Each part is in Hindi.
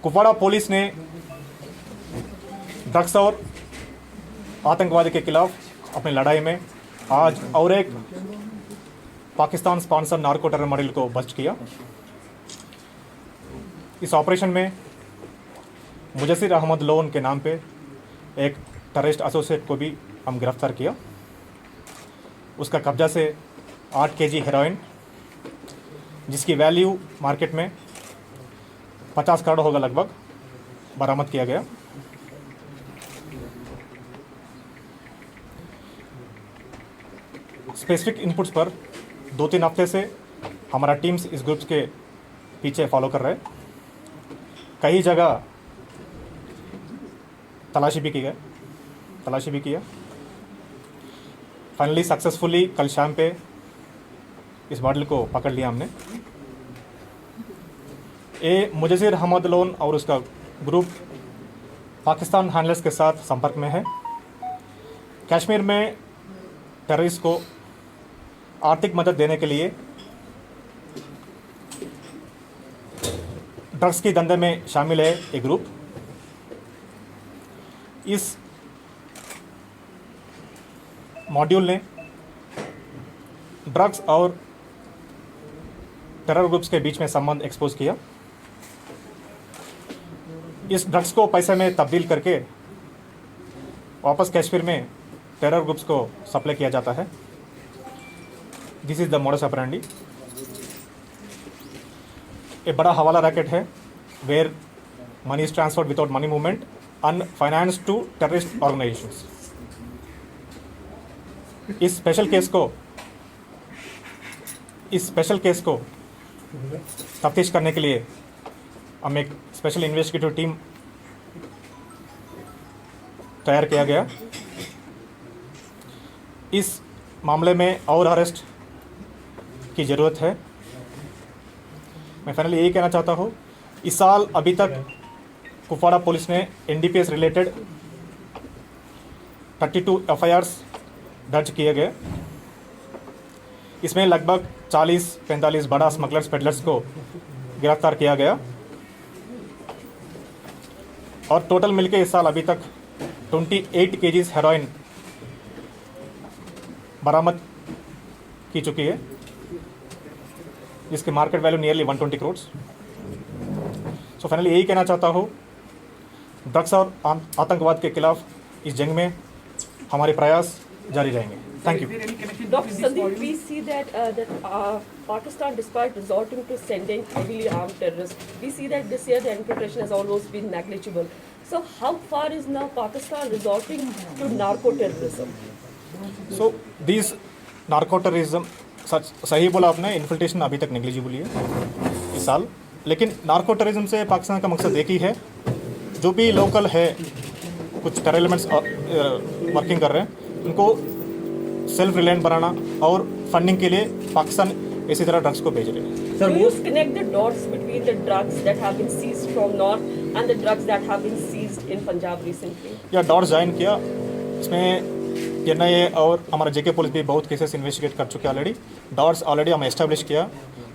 कुपवाड़ा पुलिस ने ड्रग्स और आतंकवाद के खिलाफ अपनी लड़ाई में आज और एक Pakistan sponsor narco terror model को बस्ट किया। इस ऑपरेशन में मुजस्सिर अहमद लोन के नाम पे एक टेररिस्ट एसोसिएट को भी हम गिरफ्तार किया। उसका कब्जा से 8 केजी हेरोइन, जिसकी वैल्यू मार्केट में 50 करोड़ होगा लगभग, बरामद किया गया। स्पेसिफिक इनपुट्स पर 2-3 हफ्ते से हमारा टीम्स इस ग्रुप्स के पीछे फॉलो कर रहे हैं। कई जगह तलाशी भी किया। फाइनली सक्सेसफुली कल शाम पे इस मॉडल को पकड़ लिया हमने। ये मुजस्सिर अहमद लोन और उसका ग्रुप पाकिस्तान हैंडलर्स के साथ संपर्क में है। कश्मीर में टेररिस्ट को आर्थिक मदद देने के लिए ड्रग्स के धंधे में शामिल है ये ग्रुप। इस मॉड्यूल ने ड्रग्स और टेरर ग्रुप्स के बीच में संबंध एक्सपोज किया। इस ड्रग्स को पैसे में तब्दील करके वापस कश्मीर में टेरर ग्रुप्स को सप्लाई किया जाता है। This is the modus operandi. एक बड़ा हवाला रैकेट है where money is transferred without money movement and finance to terrorist organizations। इस स्पेशल केस को तफ्तीश करने के लिए हम एक स्पेशल इन्वेस्टिगेटिव टीम तैयार किया गया। इस मामले में और अरेस्ट की ज़रूरत है। मैं फाइनली यही कहना चाहता हूँ, इस साल अभी तक कुपवाड़ा पुलिस ने NDPS रिलेटेड 32 FIRs दर्ज किए गए। इसमें लगभग 40-45 बड़ा स्मगलर्स पेडलर्स को गिरफ्तार किया गया और टोटल मिलके इस साल अभी तक 28 केजीज हेरोइन बरामद की चुकी है, जिसकी market value nearly 120 crore. So finally यही कहना चाहता हूँ, ड्रग्स और आतंकवाद के खिलाफ इस जंग में हमारे प्रयास जारी रहेंगे। Thank you. Dr. Sandeep, we see that Pakistan, despite resorting to sending heavily armed terrorists, we see that this year the infiltration has almost been negligible. So how far is now Pakistan resorting to narco-terrorism? So these narco-terrorism, सही बोला आपने, इन्फिल्ट्रेशन अभी तक नेग्लिजिबल है इस साल। लेकिन नार्को टेररिज्म से पाकिस्तान का मकसद एक ही है, जो भी लोकल है कुछ टेरर एलिमेंट्स वर्किंग कर रहे हैं, उनको सेल्फ रिलायंट बनाना और फंडिंग के लिए पाकिस्तान इसी तरह ड्रग्स को भेज रहे हैं। Do you connect the dots between the drugs that have been seized from north and the drugs that have been seized in Punjab recently? या डॉट्स ज्वाइन किया। इसमें NIA और हमारा JK पुलिस भी बहुत केसेस इन्वेस्टिगेट कर चुके हैं ऑलरेडी। डॉट्स ऑलरेडी हम एस्टेब्लिश किया,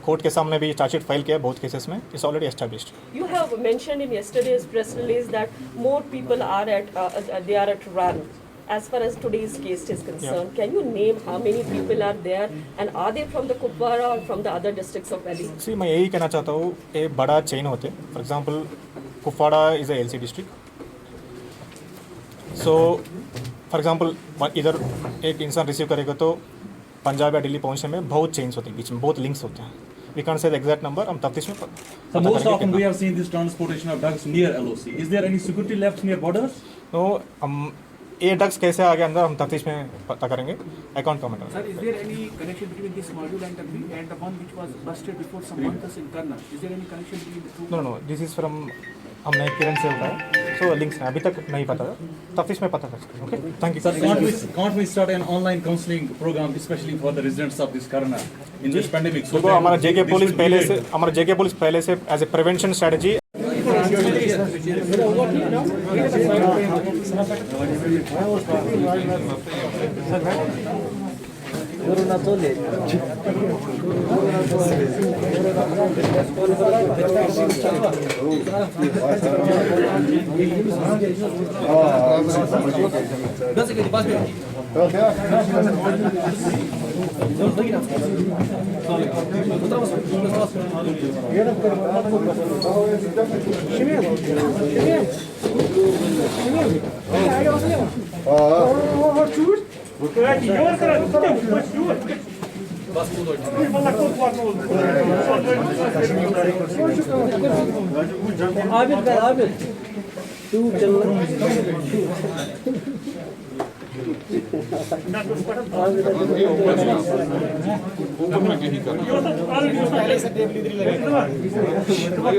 कोर्ट के सामने भी चार्जशीट फाइल किया बहुत केसेस में। It's already established. You have mentioned in yesterday's press release that more people are at run. As far as today's case is concerned, Can you name how many people are there and are they from the Kupwara or from the other districts of Delhi? सी मैं यही कहना चाहता हूँ, एक बड़ा चेन होते हैं। For example Kupwara is a LC district. So for example इधर एक इंसान रिसीव करेगा तो पंजाब या दिल्ली पहुंचने में बहुत चेंज होते हैं, बीच में बहुत लिंक्स होते हैं। We can say the exact number, हम तफ्तीश में So most often we have seen this transportation of drugs near LOC. Is there any security left near borders? तो हम ये ड्रग्स कैसे आ गया अंदर, हम तफ्तीश में पता करेंगे। I can't comment on Sir, is there any connection between this module and the one which was busted before some months in Karna? Is there any connection between the two? No this is from, हमने किरण से उठाया। सो लिंक्स हैं, अभी तक नहीं पता, तफ्तीश में पता कर सकते हैं। Okay, thank Sir, you. can't we start an online counseling program especially for the residents of this Karna in this pandemic? So देखो that हमारा JK this police will be पहले led. से, हमारा JK पुलिस पहले से as a prevention strategy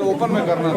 open में करना